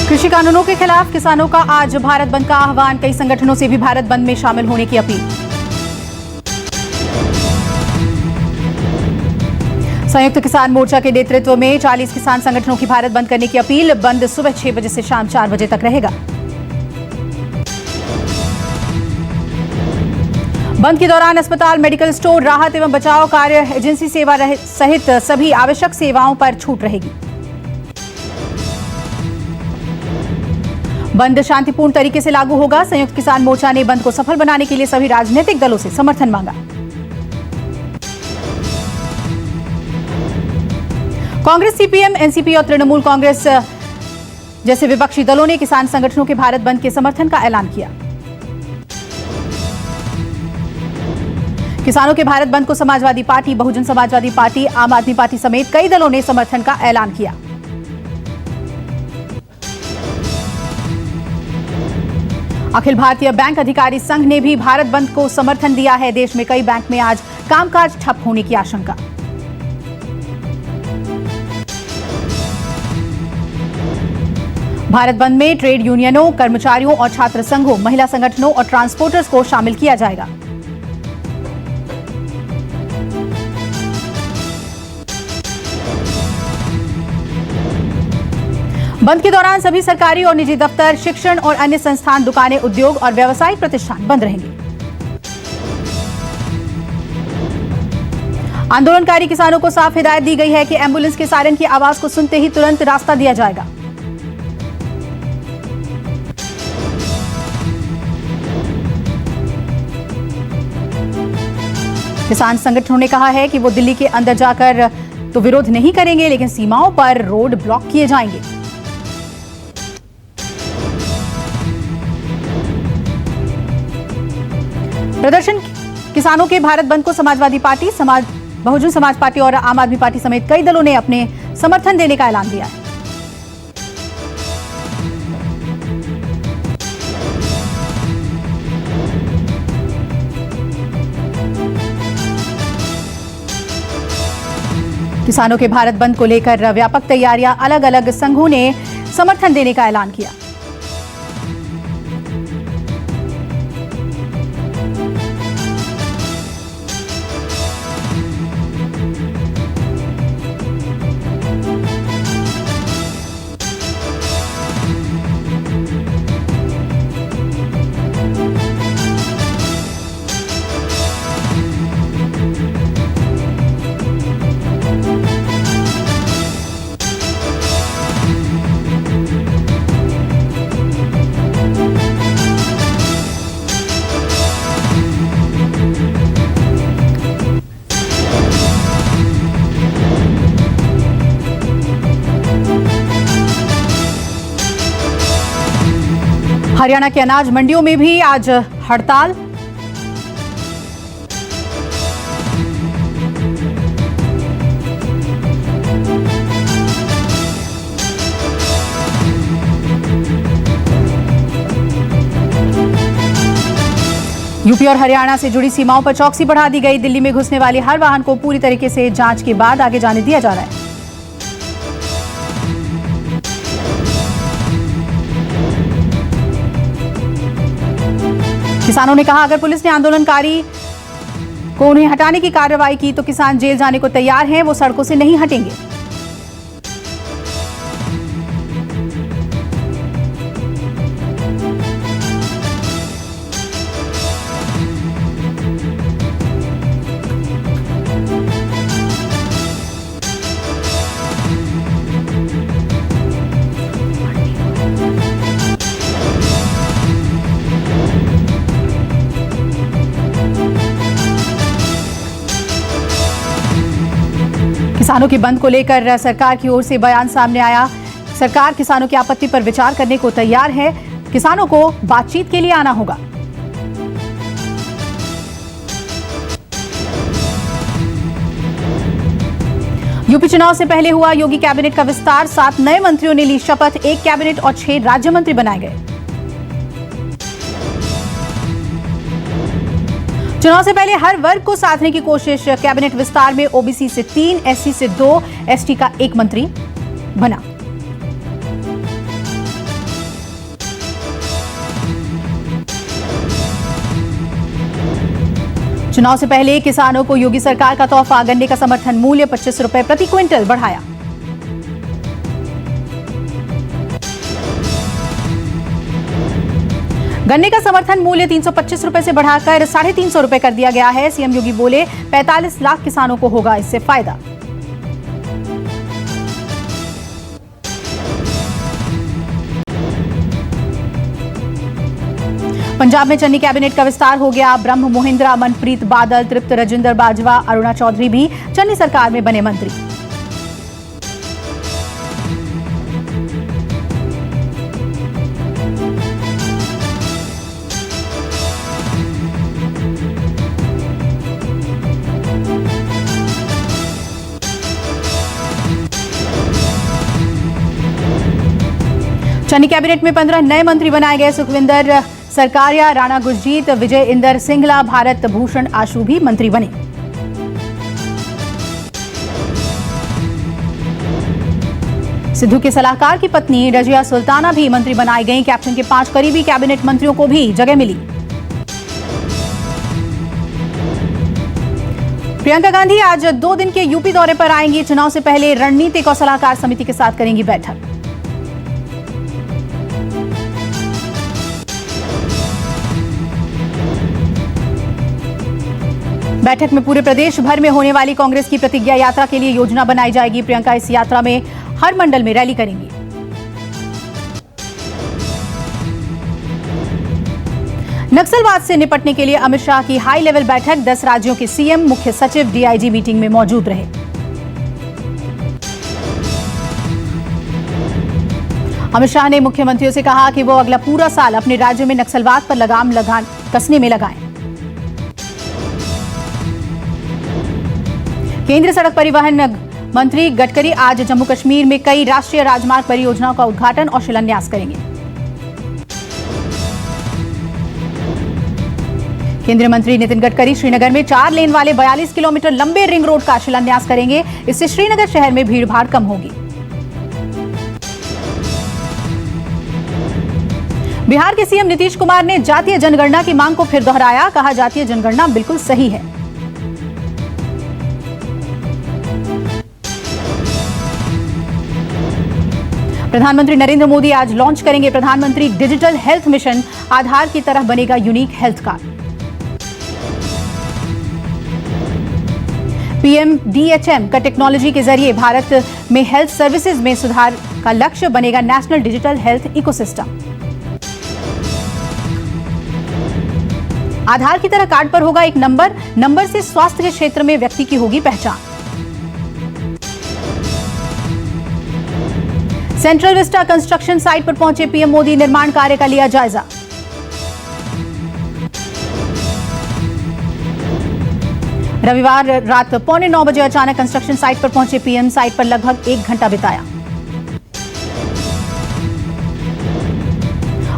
कृषि कानूनों के खिलाफ किसानों का आज भारत बंद का आह्वान। कई संगठनों से भी भारत बंद में शामिल होने की अपील। संयुक्त किसान मोर्चा के नेतृत्व में 40 किसान संगठनों की भारत बंद करने की अपील। बंद सुबह 6 बजे से शाम 4 बजे तक रहेगा। बंद के दौरान अस्पताल, मेडिकल स्टोर, राहत एवं बचाव कार्य, एजेंसी सेवा सहित सभी आवश्यक सेवाओं पर छूट रहेगी। बंद शांतिपूर्ण तरीके से लागू होगा। संयुक्त किसान मोर्चा ने बंद को सफल बनाने के लिए सभी राजनीतिक दलों से समर्थन मांगा। कांग्रेस, सीपीएम, एनसीपी और तृणमूल कांग्रेस जैसे विपक्षी दलों ने किसान संगठनों के भारत बंद के समर्थन का ऐलान किया। किसानों के भारत बंद को समाजवादी पार्टी, बहुजन समाजवादी पार्टी, आम आदमी पार्टी समेत कई दलों ने समर्थन का ऐलान किया। अखिल भारतीय बैंक अधिकारी संघ ने भी भारत बंद को समर्थन दिया है। देश में कई बैंक में आज कामकाज ठप होने की आशंका। भारत बंद में ट्रेड यूनियनों, कर्मचारियों और छात्र संघों, महिला संगठनों और ट्रांसपोर्टर्स को शामिल किया जाएगा। बंद के दौरान सभी सरकारी और निजी दफ्तर, शिक्षण और अन्य संस्थान, दुकानें, उद्योग और व्यावसायिक प्रतिष्ठान बंद रहेंगे। आंदोलनकारी किसानों को साफ हिदायत दी गई है कि एम्बुलेंस के सायरन की आवाज को सुनते ही तुरंत रास्ता दिया जाएगा। किसान संगठनों ने कहा है कि वो दिल्ली के अंदर जाकर तो विरोध नहीं करेंगे, लेकिन सीमाओं पर रोड ब्लॉक किए जाएंगे। प्रदर्शन किसानों के भारत बंद को समाजवादी पार्टी, बहुजन समाज पार्टी और आम आदमी पार्टी समेत कई दलों ने अपने समर्थन देने का ऐलान दिया है। किसानों के भारत बंद को लेकर व्यापक तैयारियां, अलग अलग संघों ने समर्थन देने का ऐलान किया। हरियाणा के अनाज मंडियों में भी आज हड़ताल। यूपी और हरियाणा से जुड़ी सीमाओं पर चौकसी बढ़ा दी गई। दिल्ली में घुसने वाले हर वाहन को पूरी तरीके से जांच के बाद आगे जाने दिया जा रहा है। किसानों ने कहा, अगर पुलिस ने आंदोलनकारी को उन्हें हटाने की कार्रवाई की तो किसान जेल जाने को तैयार हैं, वो सड़कों से नहीं हटेंगे। किसानों के बंद को लेकर सरकार की ओर से बयान सामने आया। सरकार किसानों की आपत्ति पर विचार करने को तैयार है। किसानों को बातचीत के लिए आना होगा। यूपी चुनाव से पहले हुआ योगी कैबिनेट का विस्तार। 7 नए मंत्रियों ने ली शपथ। 1 कैबिनेट और 6 राज्य मंत्री बनाए गए। चुनाव से पहले हर वर्ग को साधने की कोशिश। कैबिनेट विस्तार में ओबीसी से 3, एससी से 2, एसटी का 1 मंत्री बना। चुनाव से पहले किसानों को योगी सरकार का तोहफा, गन्ने का समर्थन मूल्य 25 रुपए प्रति क्विंटल बढ़ाया। गन्ने का समर्थन मूल्य 325 रुपए से बढ़ाकर 350 रुपए कर दिया गया है। सीएम योगी बोले 45 लाख किसानों को होगा इससे फायदा। पंजाब में चन्नी कैबिनेट का विस्तार हो गया। ब्रह्म मोहिंद्रा, मनप्रीत बादल, तृप्त राजिंदर बाजवा, अरुणा चौधरी भी चन्नी सरकार में बने मंत्री। चन्नी कैबिनेट में 15 नए मंत्री बनाए गए। सुखविंदर सरकारिया, राणा गुरजीत, विजय इंदर सिंघला, भारत भूषण आशु भी मंत्री बने। सिद्धू के सलाहकार की पत्नी रजिया सुल्ताना भी मंत्री बनाई गईं। कैप्टन के 5 करीबी कैबिनेट मंत्रियों को भी जगह मिली। प्रियंका गांधी आज 2 दिन के यूपी दौरे पर आएंगी। चुनाव से पहले रणनीतिक और सलाहकार समिति के साथ करेंगी बैठक। बैठक में पूरे प्रदेश भर में होने वाली कांग्रेस की प्रतिज्ञा यात्रा के लिए योजना बनाई जाएगी। प्रियंका इस यात्रा में हर मंडल में रैली करेंगी। नक्सलवाद से निपटने के लिए अमित शाह की हाई लेवल बैठक। 10 राज्यों के सीएम, मुख्य सचिव, डीआईजी मीटिंग में मौजूद रहे। अमित शाह ने मुख्यमंत्रियों से कहा कि वो अगला पूरा साल अपने राज्य में नक्सलवाद पर लगाम कसने में लगाएं। केंद्रीय सड़क परिवहन मंत्री गडकरी आज जम्मू कश्मीर में कई राष्ट्रीय राजमार्ग परियोजनाओं का उद्घाटन और शिलान्यास करेंगे। केंद्रीय मंत्री नितिन गडकरी श्रीनगर में 4 लेन वाले 42 किलोमीटर लंबे रिंग रोड का शिलान्यास करेंगे। इससे श्रीनगर शहर में भीड़भाड़ कम होगी। बिहार के सीएम नीतीश कुमार ने जातीय जनगणना की मांग को फिर दोहराया। कहा, जातीय जनगणना बिल्कुल सही है। प्रधानमंत्री नरेंद्र मोदी आज लॉन्च करेंगे प्रधानमंत्री डिजिटल हेल्थ मिशन। आधार की तरह बनेगा यूनिक हेल्थ कार्ड। पीएमडीएचएम का टेक्नोलॉजी के जरिए भारत में हेल्थ सर्विसेज में सुधार का लक्ष्य, बनेगा नेशनल डिजिटल हेल्थ इकोसिस्टम। आधार की तरह कार्ड पर होगा एक नंबर से स्वास्थ्य के क्षेत्र में व्यक्ति की होगी पहचान। सेंट्रल विस्टा कंस्ट्रक्शन साइट पर पहुंचे पीएम मोदी, निर्माण कार्य का लिया जायजा। रविवार रात 8:45 बजे अचानक कंस्ट्रक्शन साइट पर पहुंचे पीएम। साइट पर लगभग 1 घंटा बिताया।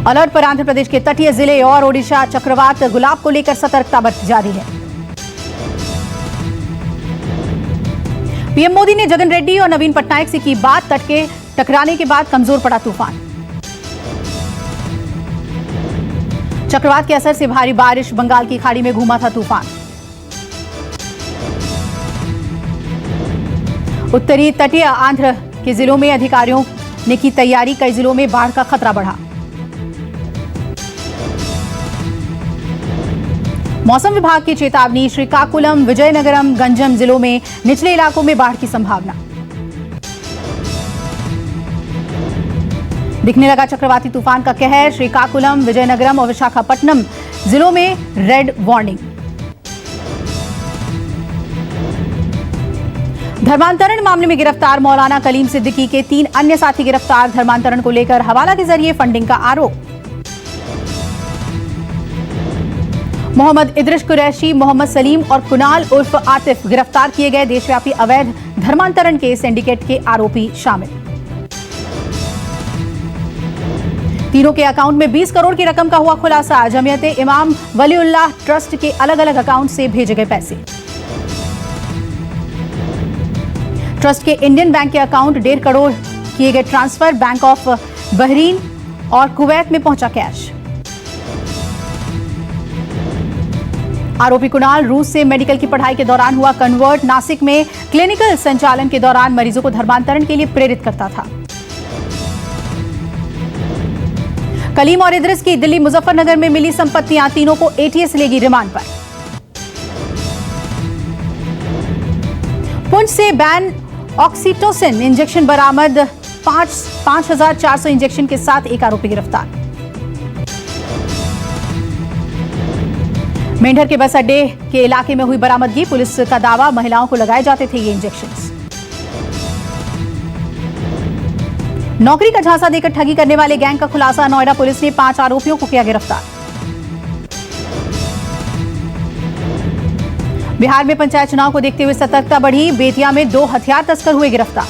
अलर्ट पर आंध्र प्रदेश के तटीय जिले और ओडिशा। चक्रवात गुलाब को लेकर सतर्कता बरती जा रही है। पीएम मोदी ने जगन रेड्डी और नवीन पटनायक से की बात। तट के टकराने के बाद कमजोर पड़ा तूफान। चक्रवात के असर से भारी बारिश, बंगाल की खाड़ी में घूमा था तूफान। उत्तरी तटीय आंध्र के जिलों में अधिकारियों ने की तैयारी। कई जिलों में बाढ़ का खतरा बढ़ा। मौसम विभाग की चेतावनी। श्रीकाकुलम, विजयनगरम, गंजम जिलों में निचले इलाकों में बाढ़ की संभावना। दिखने लगा चक्रवाती तूफान का कहर। श्रीकाकुलम, विजयनगरम और विशाखापट्टनम जिलों में रेड वार्निंग। धर्मांतरण मामले में गिरफ्तार मौलाना कलीम सिद्दीकी के 3 अन्य साथी गिरफ्तार। धर्मांतरण को लेकर हवाला के जरिए फंडिंग का आरोप। मोहम्मद इद्रिस कुरैशी, मोहम्मद सलीम और कुनाल उर्फ आतिफ गिरफ्तार किए गए। देशव्यापी अवैध धर्मांतरण के सिंडिकेट के आरोपी शामिल। तीनों के अकाउंट में 20 करोड़ की रकम का हुआ खुलासा। जमियत इमाम वलीउल्लाह ट्रस्ट के अलग अलग अकाउंट से भेजे गए पैसे। ट्रस्ट के इंडियन बैंक के अकाउंट 1.5 करोड़ किए गए ट्रांसफर। बैंक ऑफ बहरीन और कुवैत में पहुंचा कैश। आरोपी कुणाल रूस से मेडिकल की पढ़ाई के दौरान हुआ कन्वर्ट। नासिक में क्लिनिकल संचालन के दौरान मरीजों को धर्मांतरण के लिए प्रेरित करता था। कलीम और इद्रिस की दिल्ली मुजफ्फरनगर में मिली संपत्तियां, तीनों को एटीएस लेगी रिमांड पर। पुंछ से बैन ऑक्सीटोसिन इंजेक्शन बरामद, 5,400 इंजेक्शन के साथ एक आरोपी गिरफ्तार। मेंढर के बस अड्डे के इलाके में हुई बरामदगी, पुलिस का दावा महिलाओं को लगाए जाते थे ये इंजेक्शंस। नौकरी का झांसा देकर ठगी करने वाले गैंग का खुलासा, नोएडा पुलिस ने 5 आरोपियों को किया गिरफ्तार। बिहार में पंचायत चुनाव को देखते हुए सतर्कता बढ़ी, बेतिया में 2 हथियार तस्कर हुए गिरफ्तार।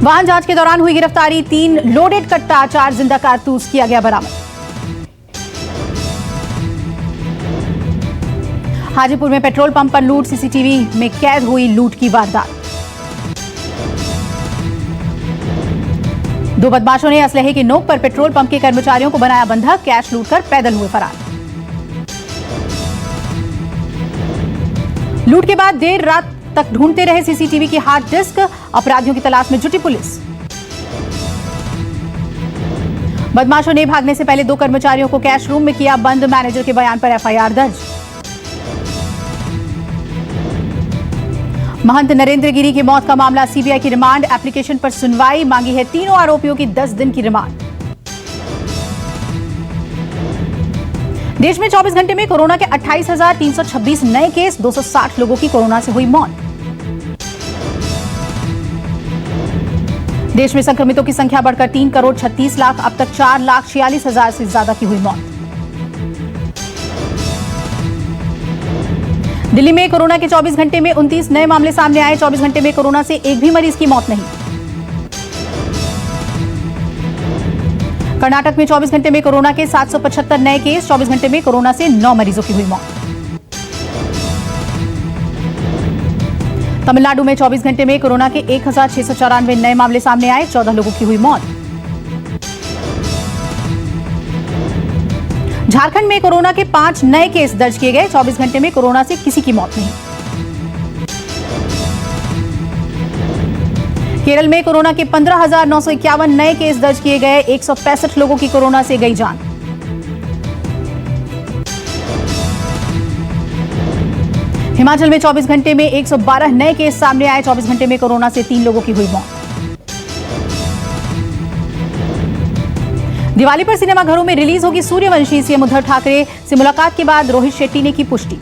वाहन जांच के दौरान हुई गिरफ्तारी, 3 लोडेड कट्टा, 4 जिंदा कारतूस किया गया बरामद। हाजीपुर में पेट्रोल पंप पर लूट, सीसीटीवी में कैद हुई लूट की वारदात। 2 बदमाशों ने असलहे की नोक पर पेट्रोल पंप के कर्मचारियों को बनाया बंधक, कैश लूटकर पैदल हुए फरार। लूट के बाद देर रात तक ढूंढते रहे सीसीटीवी की हार्ड डिस्क, अपराधियों की तलाश में जुटी पुलिस। बदमाशों ने भागने से पहले 2 कर्मचारियों को कैश रूम में किया बंद, मैनेजर के बयान पर एफआईआर दर्ज। महंत नरेंद्र गिरी की मौत का मामला, सीबीआई की रिमांड एप्लीकेशन पर सुनवाई, मांगी है तीनों आरोपियों की 10 दिन की रिमांड। देश में 24 घंटे में कोरोना के 28,326 नए केस, 260 लोगों की कोरोना से हुई मौत। देश में संक्रमितों की संख्या बढ़कर 3,36,00,000, अब तक 4,46,000 से ज्यादा की हुई मौत। दिल्ली में कोरोना के 24 घंटे में 29 नए मामले सामने आए, 24 घंटे में कोरोना से एक भी मरीज की मौत नहीं। कर्नाटक में 24 घंटे में कोरोना के 775 नए केस, 24 घंटे में कोरोना से 9 मरीजों की हुई मौत। तमिलनाडु में 24 घंटे में कोरोना के 1,694 नए मामले सामने आए, 14 लोगों की हुई मौत। झारखंड में कोरोना के 5 नए केस दर्ज किए गए, 24 घंटे में कोरोना से किसी की मौत नहीं। केरल में कोरोना के 15,951 नए केस दर्ज किए गए, 165 लोगों की कोरोना से गई जान। हिमाचल में 24 घंटे में 112 नए केस सामने आए, 24 घंटे में कोरोना से 3 लोगों की हुई मौत। दिवाली पर सिनेमाघरों में रिलीज होगी सूर्यवंशी, सीएम उद्धव ठाकरे से मुलाकात के बाद रोहित शेट्टी ने की पुष्टि।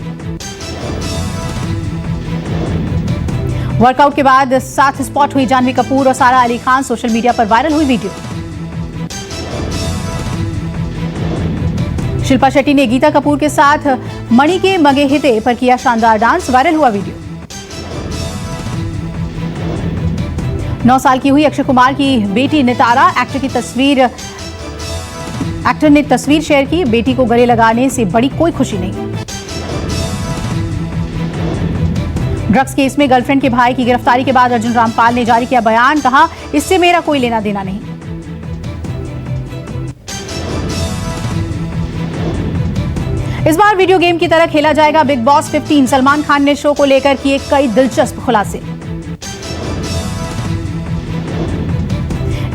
वर्कआउट के बाद साथ स्पॉट हुई जाह्नवी कपूर और सारा अली खान, सोशल मीडिया पर वायरल हुई वीडियो। शिल्पा शेट्टी ने गीता कपूर के साथ मणि के मगे हिते पर किया शानदार डांस, वायरल हुआ वीडियो। 9 साल की हुई अक्षय कुमार की बेटी नितारा, एक्टर ने तस्वीर शेयर की, बेटी को गले लगाने से बड़ी कोई खुशी नहीं। ड्रग्स केस में गर्लफ्रेंड के भाई की गिरफ्तारी के बाद अर्जुन रामपाल ने जारी किया बयान, कहा इससे मेरा कोई लेना देना नहीं। इस बार वीडियो गेम की तरह खेला जाएगा बिग बॉस 15, सलमान खान ने शो को लेकर किए कई दिलचस्प खुलासे।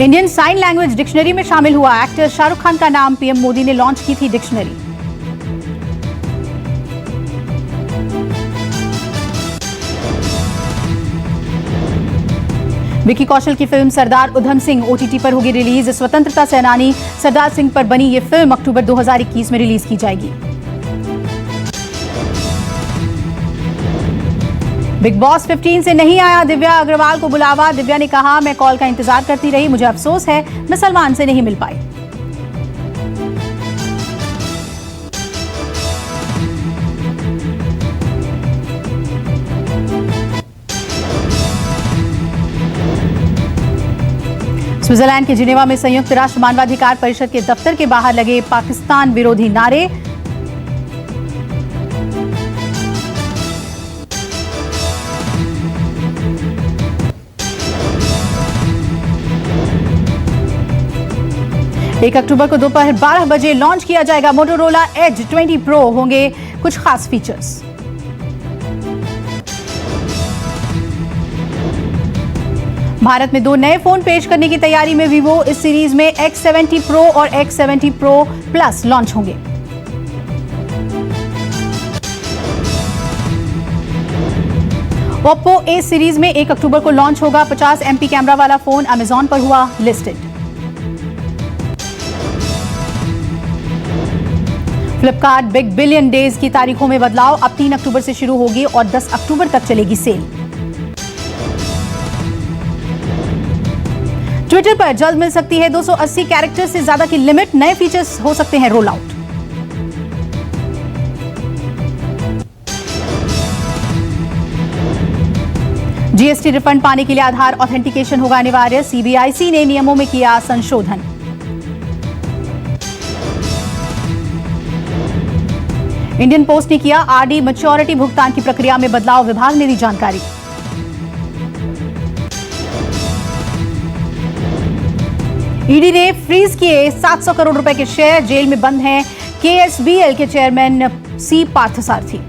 इंडियन साइन लैंग्वेज डिक्शनरी में शामिल हुआ, एक्टर शाहरुख खान का नाम, पीएम मोदी ने लॉन्च की थी डिक्शनरी। विकी कौशल की फिल्म सरदार उधम सिंह ओटीटी पर होगी रिलीज, स्वतंत्रता सेनानी सरदार सिंह पर बनी ये फिल्म अक्टूबर 2021 में रिलीज की जाएगी। बिग बॉस 15 से नहीं आया दिव्या अग्रवाल को बुलावा, दिव्या ने कहा मैं कॉल का इंतजार करती रही, मुझे अफसोस है मैं सलमान से नहीं मिल पाई। स्विट्जरलैंड के जिनेवा में संयुक्त राष्ट्र मानवाधिकार परिषद के दफ्तर के बाहर लगे पाकिस्तान विरोधी नारे। 1 अक्टूबर को दोपहर 12 बजे लॉन्च किया जाएगा मोटोरोला एज 20 प्रो। होंगे कुछ खास फीचर्स। भारत में 2 नए फोन पेश करने की तैयारी में वीवो। इस सीरीज में X70 Pro और X70 Pro Plus लॉन्च होंगे। Oppo A सीरीज में 1 अक्टूबर को लॉन्च होगा। 50 MP कैमरा वाला फोन Amazon पर हुआ listed. Flipkart big billion days की तारीखों में बदलाव। अब 3 अक्टूबर से शुरू होगी और 10 अक्टूबर तक चलेगी सेल। ट्विटर पर जल्द मिल सकती है 280 कैरेक्टर से ज्यादा की लिमिट। नए फीचर्स हो सकते हैं रोल आउट। जीएसटी रिफंड पाने के लिए आधार ऑथेंटिकेशन होगा अनिवार्य। सीबीआईसी ने नियमों में किया संशोधन। इंडियन पोस्ट ने किया आरडी मैच्योरिटी भुगतान की प्रक्रिया में बदलाव। विभाग ने दी जानकारी। ईडी ने फ्रीज किए 700 करोड़ रुपए के शेयर। जेल में बंद हैं केएसबीएल के चेयरमैन सी पार्थसारथी।